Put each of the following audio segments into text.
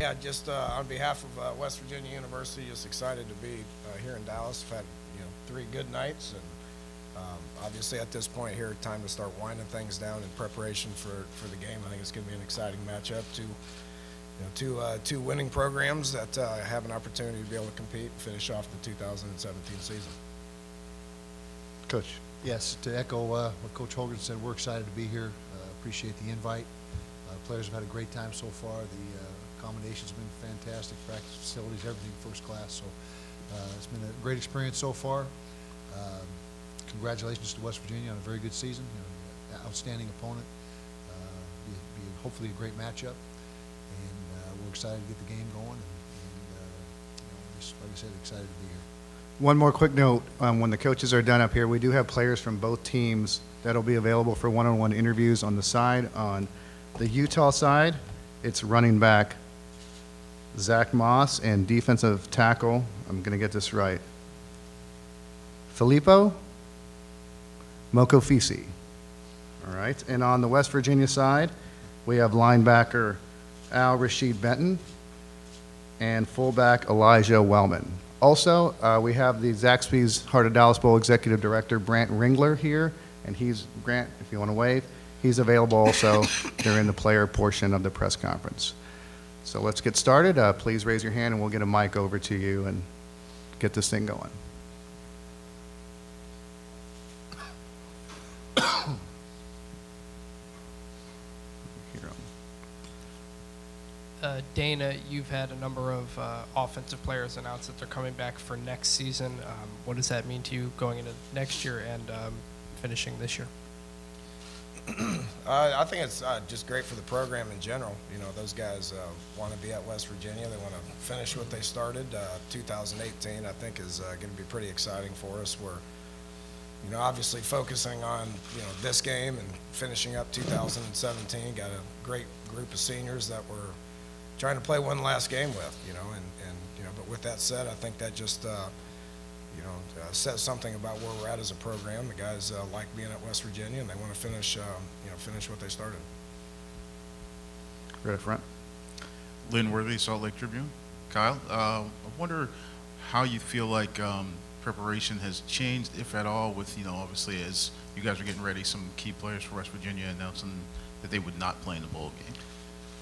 Yeah, just on behalf of West Virginia University, just excited to be here in Dallas. We've had 3 good nights, and obviously at this point here, time to start winding things down in preparation for the game. I think it's going to be an exciting matchup. Two winning programs that have an opportunity to be able to compete and finish off the 2017 season. Coach. Yes, to echo what Coach Hogan said, we're excited to be here. Appreciate the invite. Players have had a great time so far. The accommodations have been fantastic. Practice facilities, everything first class. So it's been a great experience so far. Congratulations to West Virginia on a very good season. Outstanding opponent. Be hopefully a great matchup. And we're excited to get the game going. Just, like I said, excited to be here. One more quick note, when the coaches are done up here, we do have players from both teams that'll be available for one-on-one interviews on the side. On the Utah side, it's running back Zach Moss and defensive tackle, I'm going to get this right, Filippo Mokofisi. All right, and on the West Virginia side, we have linebacker Al Rashid Benton and fullback Elijah Wellman. Also, we have the Zaxby's Heart of Dallas Bowl Executive Director, Brant Ringler, here. And he's, Grant, if you want to wave, he's available also during the player portion of the press conference. So let's get started. Please raise your hand and we'll get a mic over to you and get this thing going. Dana, you've had a number of offensive players announce that they're coming back for next season. What does that mean to you going into next year and finishing this year? I think it's just great for the program in general. Those guys want to be at West Virginia. They want to finish what they started. 2018, I think, is going to be pretty exciting for us. We're, obviously focusing on, this game and finishing up 2017. Got a great group of seniors that we're trying to play one last game with, but with that said, I think that just, says something about where we're at as a program. The guys like being at West Virginia, and they want to finish, finish what they started. Right up front. Lynn Worthy, Salt Lake Tribune. Kyle, I wonder how you feel like preparation has changed, if at all, with, obviously as you guys are getting ready, some key players for West Virginia announcing that they would not play in the bowl game.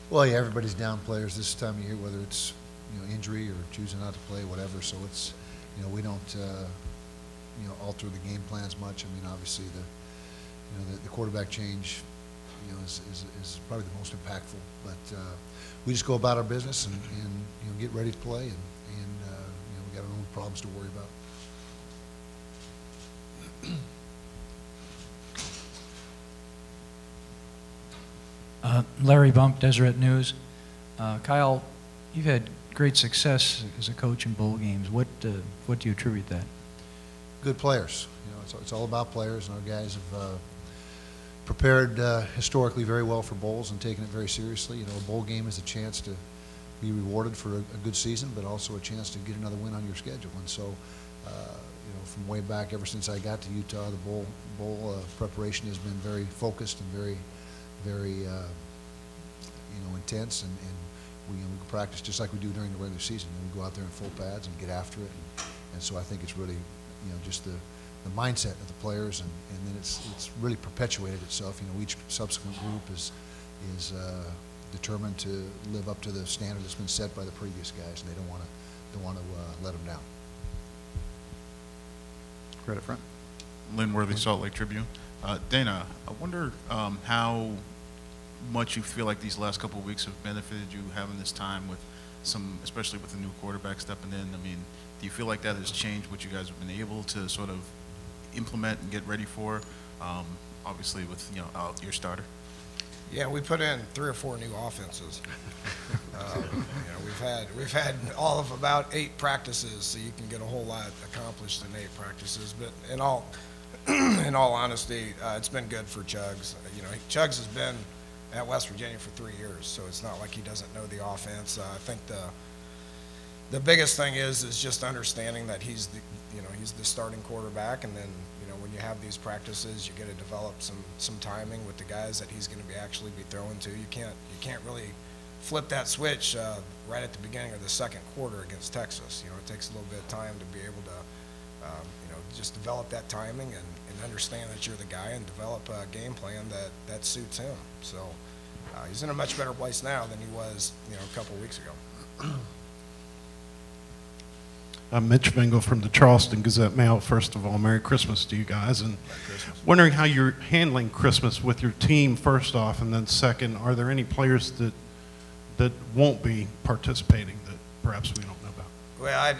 Well, yeah, everybody's down players this time of year, whether it's injury or choosing not to play, whatever. So it's we don't alter the game plans much. I mean, obviously the quarterback change is probably the most impactful. But we just go about our business and get ready to play, and we got our own problems to worry about. Larry Bump, Deseret News. Kyle, you've had great success as a coach in bowl games. What do you attribute that? Good players. It's all about players, and our guys have prepared historically very well for bowls and taken it very seriously. A bowl game is a chance to be rewarded for a good season, but also a chance to get another win on your schedule. And so, from way back, ever since I got to Utah, the bowl preparation has been very focused and very intense, and we practice just like we do during the regular season. And we go out there in full pads and get after it, and so I think it's really just the mindset of the players, and then it's really perpetuated itself. Each subsequent group is determined to live up to the standard that's been set by the previous guys, and they don't want to let them down. Right up front. Lynn Worthy, Salt Lake Tribune. Dana, I wonder how much you feel like these last couple of weeks have benefited you having this time with especially with the new quarterback stepping in. I mean, do you feel like that has changed what you guys have been able to sort of implement and get ready for, obviously with your starter? Yeah, we put in 3 or 4 new offenses. We've had all of about 8 practices, so you can get a whole lot accomplished in 8 practices. But in all honesty, it's been good for Chugs. Chugs has been at West Virginia for 3 years, so it's not like he doesn't know the offense. I think the biggest thing is just understanding that he's the starting quarterback, and then when you have these practices, you get to develop some timing with the guys that he's going to actually be throwing to. You can't really flipped that switch right at the beginning of the second quarter against Texas. You know, it takes a little bit of time to be able to, you know, just develop that timing and understand that you're the guy and develop a game plan that suits him. So he's in a much better place now than he was, you know, a couple weeks ago. I'm Mitch Vingle from the Charleston Gazette-Mail. First of all, Merry Christmas to you guys. And wondering how you're handling Christmas with your team, first off, and then second, are there any players that won't be participating that perhaps we don't know about? Well,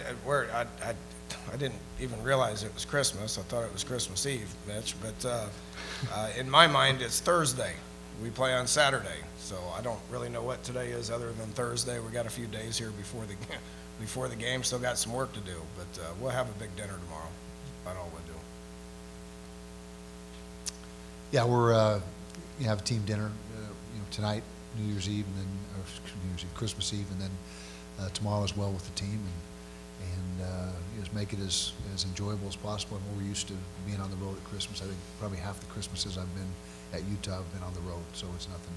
I didn't even realize it was Christmas. I thought it was Christmas Eve, Mitch. But in my mind, it's Thursday. We play on Saturday, so I don't really know what today is other than Thursday. We got a few days here before the game. Still got some work to do, but we'll have a big dinner tomorrow. About all we'll do. Yeah, we're you have a team dinner, you know, tonight, New Year's Eve, and then New Year's Eve, Christmas Eve, and then tomorrow as well with the team, and just make it as enjoyable as possible. And we're used to being on the road at Christmas. I think probably half the Christmases I've been at Utah have been on the road, so it's nothing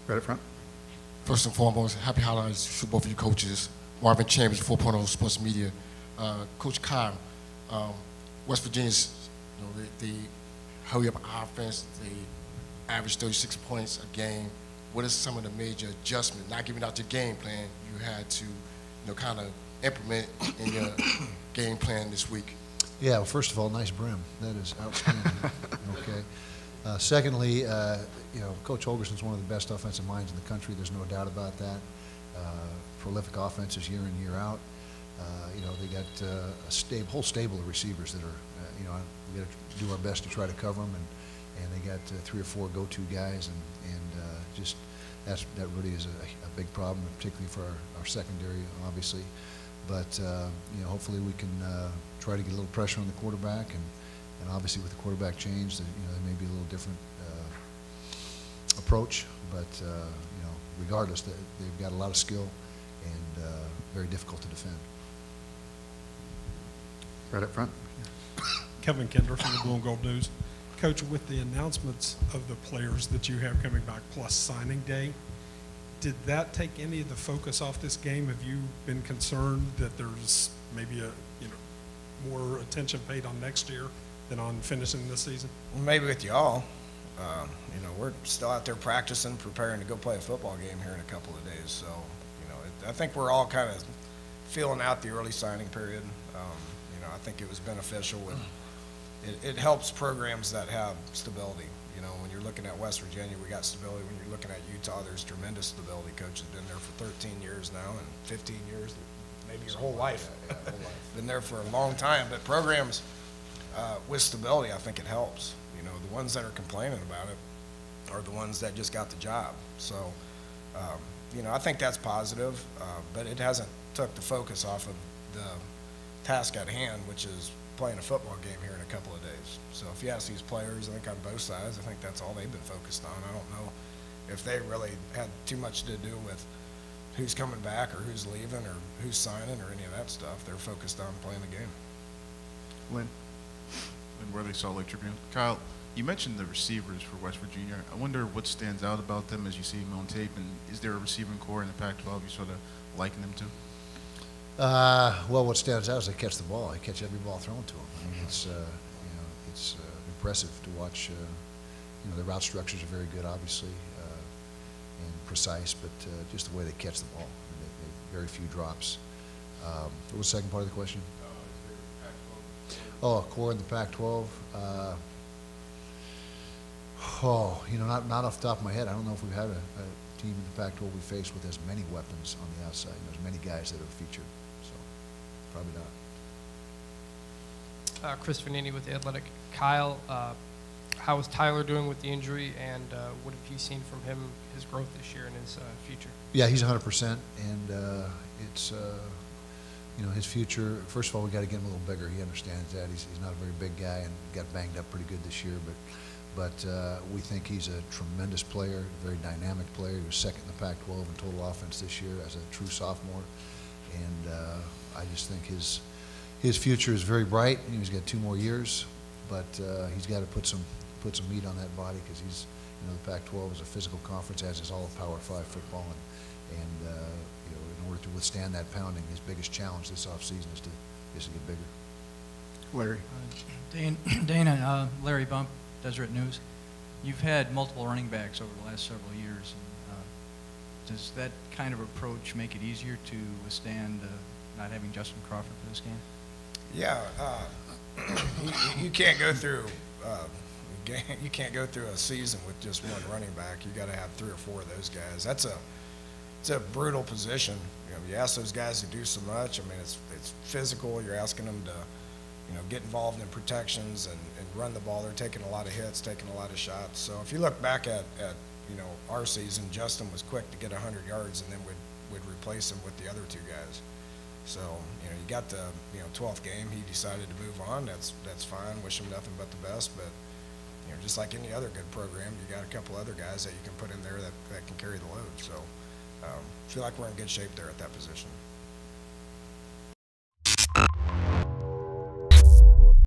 new. Right up front. First and foremost, happy holidays to both of you coaches. Marvin Chambers, 4.0 Sports Media. Coach Kyle, West Virginia's, you know, the hurry-up offense, they average 36 points a game. What are some of the major adjustments, not giving out your game plan, you had to, you know, kind of implement in your game plan this week? Yeah, well, first of all, nice brim. That is outstanding. Okay. Secondly, you know, Coach Holgerson's one of the best offensive minds in the country. There's no doubt about that. Prolific offenses year in, year out. You know, they got a whole stable of receivers that are, you know, we got to do our best to try to cover them, and they got 3 or 4 go-to guys, and just that really is a big problem, particularly for our secondary, obviously. But you know, hopefully we can try to get a little pressure on the quarterback, and obviously with the quarterback change, you know, there may be a little different approach, but you know, regardless, they've got a lot of skill and very difficult to defend. Right up front. Kevin Kinder from the Blue and Gold News. Coach, with the announcements of the players that you have coming back plus signing day, did that take any of the focus off this game? Have you been concerned that there's maybe more attention paid on next year than on finishing this season? Well, maybe with y'all. You know, we're still out there practicing, preparing to go play a football game here in a couple of days. So, you know, I think we're all kind of feeling out the early signing period. You know, I think it was beneficial. It helps programs that have stability. You know, when you're looking at West Virginia, we got stability. When you're looking at Utah, there's tremendous stability. Coach has been there for 13 years now, and 15 years, maybe your whole life. Yeah, whole life. Been there for a long time. But programs with stability, I think it helps. You know, the ones that are complaining about it are the ones that just got the job. So, you know, I think that's positive, but it hasn't took the focus off of the task at hand, which is playing a football game here in a couple of days. So if you ask these players, I think on both sides, I think that's all they've been focused on. I don't know if they really had too much to do with who's coming back or who's leaving or who's signing or any of that stuff. They're focused on playing the game. Lynn. And where they Salt Lake Tribune. Kyle, you mentioned the receivers for West Virginia. I wonder what stands out about them as you see them on tape, and is there a receiving core in the Pac-12 you sort of liken them to? Well, what stands out is they catch the ball. They catch every ball thrown to them. I mean, it's you know, it's impressive to watch. You know, the route structures are very good, obviously, and precise, but just the way they catch the ball. I mean, they very few drops. What was the second part of the question? Oh, core in the Pac-12. Oh, you know, not off the top of my head. I don't know if we've had a team in the Pac-12 we faced with as many weapons on the outside, and as many guys that are featured. So, probably not. Chris Vanini with The Athletic. Kyle, how is Tyler doing with the injury, and what have you seen from him, his growth this year and his future? Yeah, he's 100%, and it's you know, his future. First of all, we got to get him a little bigger. He understands that. He's not a very big guy and got banged up pretty good this year, but we think he's a tremendous player, a very dynamic player. He was second in the Pac-12 in total offense this year as a true sophomore, and I just think his future is very bright. He's got 2 more years, but he's got to put some put some meat on that body, because he's, you know, the Pac-12 is a physical conference, as is all of Power 5 football, and you know, in order to withstand that pounding, his biggest challenge this offseason is to get bigger. Larry? Dana, Larry Bump, Deseret News. You've had multiple running backs over the last several years. And, does that kind of approach make it easier to withstand not having Justin Crawford for this game? Yeah, you can't go through you can't go through a season with just one running back. You got to have 3 or 4 of those guys. It's a brutal position. You know, you ask those guys to do so much. I mean, it's physical. You're asking them to, you know, get involved in protections and run the ball. They're taking a lot of hits, taking a lot of shots. So if you look back at you know, our season, Justin was quick to get 100 yards and then would replace him with the other 2 guys. So, you know, you got the, you know, 12th game, he decided to move on. That's fine. Wish him nothing but the best. But, you know, just like any other good program, you got a couple other guys that you can put in there that can carry the load. So, I feel like we're in good shape there at that position.